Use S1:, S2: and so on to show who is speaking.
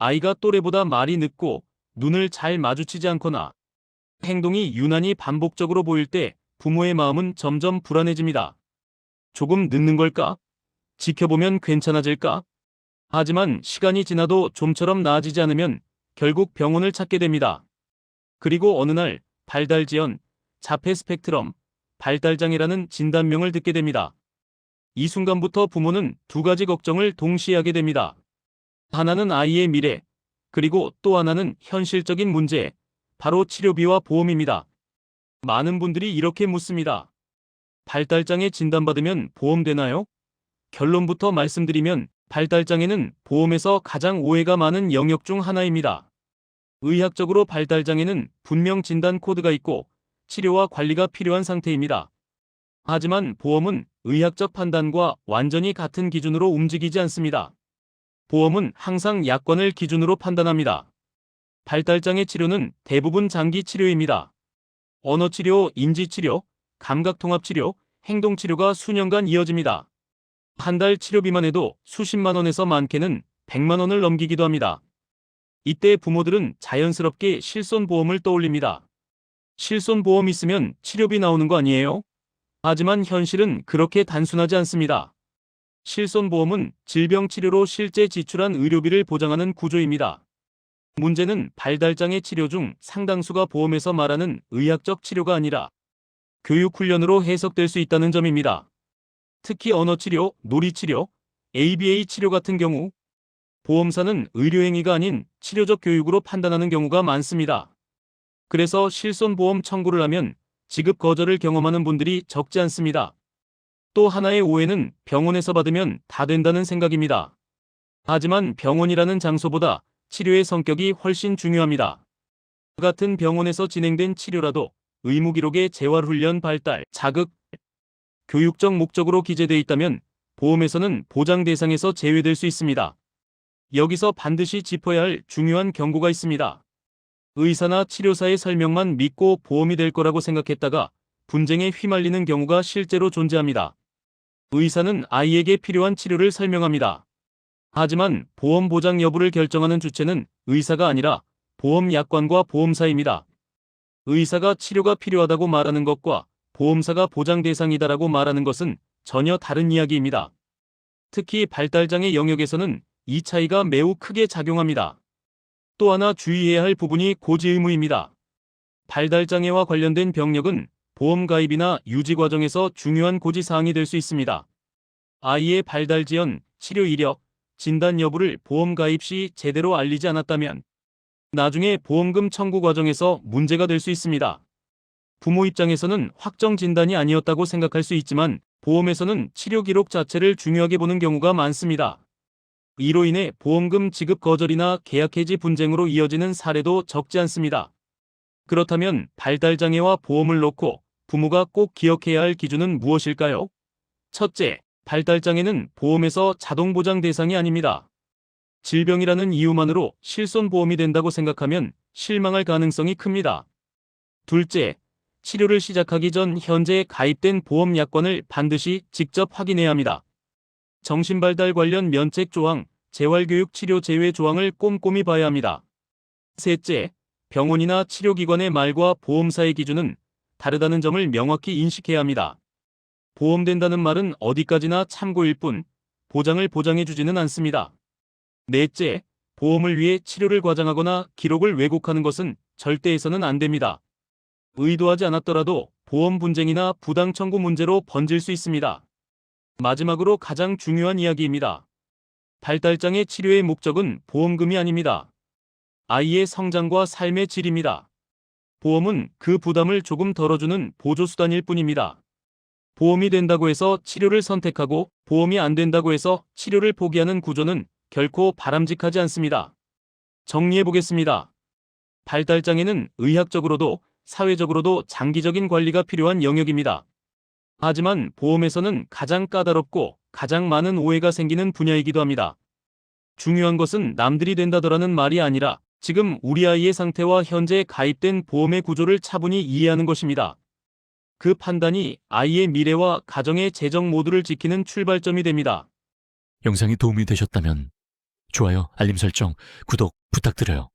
S1: 아이가 또래보다 말이 늦고 눈을 잘 마주치지 않거나 행동이 유난히 반복적으로 보일 때 부모의 마음은 점점 불안해집니다. 조금 늦는 걸까? 지켜보면 괜찮아질까? 하지만 시간이 지나도 좀처럼 나아지지 않으면 결국 병원을 찾게 됩니다. 그리고 어느 날 발달지연, 자폐 스펙트럼, 발달장애라는 진단명을 듣게 됩니다. 이 순간부터 부모는 두 가지 걱정을 동시에 하게 됩니다. 하나는 아이의 미래, 그리고 또 하나는 현실적인 문제, 바로 치료비와 보험입니다. 많은 분들이 이렇게 묻습니다. 발달장애 진단받으면 보험 되나요? 결론부터 말씀드리면 발달장애는 보험에서 가장 오해가 많은 영역 중 하나입니다. 의학적으로 발달장애는 분명 진단 코드가 있고 치료와 관리가 필요한 상태입니다. 하지만 보험은 의학적 판단과 완전히 같은 기준으로 움직이지 않습니다. 보험은 항상 약관을 기준으로 판단합니다. 발달장애 치료는 대부분 장기 치료입니다. 언어치료, 인지치료, 감각통합치료, 행동치료가 수년간 이어집니다. 한 달 치료비만 해도 수십만 원에서 많게는 100만 원을 넘기기도 합니다. 이때 부모들은 자연스럽게 실손보험을 떠올립니다. 실손보험 있으면 치료비 나오는 거 아니에요? 하지만 현실은 그렇게 단순하지 않습니다. 실손보험은 질병치료로 실제 지출한 의료비를 보장하는 구조입니다. 문제는 발달장애 치료 중 상당수가 보험에서 말하는 의학적 치료가 아니라 교육훈련으로 해석될 수 있다는 점입니다. 특히 언어치료, 놀이치료, ABA 치료 같은 경우 보험사는 의료행위가 아닌 치료적 교육으로 판단하는 경우가 많습니다. 그래서 실손보험 청구를 하면 지급 거절을 경험하는 분들이 적지 않습니다. 또 하나의 오해는 병원에서 받으면 다 된다는 생각입니다. 하지만 병원이라는 장소보다 치료의 성격이 훨씬 중요합니다. 같은 병원에서 진행된 치료라도 의무기록에 재활훈련 발달, 자극, 교육적 목적으로 기재되어 있다면 보험에서는 보장 대상에서 제외될 수 있습니다. 여기서 반드시 짚어야 할 중요한 경고가 있습니다. 의사나 치료사의 설명만 믿고 보험이 될 거라고 생각했다가 분쟁에 휘말리는 경우가 실제로 존재합니다. 의사는 아이에게 필요한 치료를 설명합니다. 하지만 보험 보장 여부를 결정하는 주체는 의사가 아니라 보험약관과 보험사입니다. 의사가 치료가 필요하다고 말하는 것과 보험사가 보장 대상이다라고 말하는 것은 전혀 다른 이야기입니다. 특히 발달장애 영역에서는 이 차이가 매우 크게 작용합니다. 또 하나 주의해야 할 부분이 고지의무입니다. 발달장애와 관련된 병력은 보험 가입이나 유지 과정에서 중요한 고지사항이 될 수 있습니다. 아이의 발달지연, 치료 이력, 진단 여부를 보험 가입 시 제대로 알리지 않았다면 나중에 보험금 청구 과정에서 문제가 될 수 있습니다. 부모 입장에서는 확정 진단이 아니었다고 생각할 수 있지만 보험에서는 치료 기록 자체를 중요하게 보는 경우가 많습니다. 이로 인해 보험금 지급 거절이나 계약 해지 분쟁으로 이어지는 사례도 적지 않습니다. 그렇다면 발달장애와 보험을 놓고 부모가 꼭 기억해야 할 기준은 무엇일까요? 첫째, 발달장애는 보험에서 자동 보장 대상이 아닙니다. 질병이라는 이유만으로 실손보험이 된다고 생각하면 실망할 가능성이 큽니다. 둘째, 치료를 시작하기 전 현재 가입된 보험 약관을 반드시 직접 확인해야 합니다. 정신발달 관련 면책 조항, 재활교육 치료 제외 조항을 꼼꼼히 봐야 합니다. 셋째, 병원이나 치료기관의 말과 보험사의 기준은 다르다는 점을 명확히 인식해야 합니다. 보험된다는 말은 어디까지나 참고일 뿐 보장을 보장해주지는 않습니다. 넷째, 보험을 위해 치료를 과장하거나 기록을 왜곡하는 것은 절대 해서는 안 됩니다. 의도하지 않았더라도 보험 분쟁이나 부당 청구 문제로 번질 수 있습니다. 마지막으로 가장 중요한 이야기입니다. 발달장애 치료의 목적은 보험금이 아닙니다. 아이의 성장과 삶의 질입니다. 보험은 그 부담을 조금 덜어주는 보조수단일 뿐입니다. 보험이 된다고 해서 치료를 선택하고 보험이 안 된다고 해서 치료를 포기하는 구조는 결코 바람직하지 않습니다. 정리해보겠습니다. 발달장애는 의학적으로도 사회적으로도 장기적인 관리가 필요한 영역입니다. 하지만 보험에서는 가장 까다롭고 가장 많은 오해가 생기는 분야이기도 합니다. 중요한 것은 남들이 된다더라는 말이 아니라 지금 우리 아이의 상태와 현재 가입된 보험의 구조를 차분히 이해하는 것입니다. 그 판단이 아이의 미래와 가정의 재정 모두를 지키는 출발점이 됩니다.
S2: 영상이 도움이 되셨다면 좋아요, 알림 설정, 구독 부탁드려요.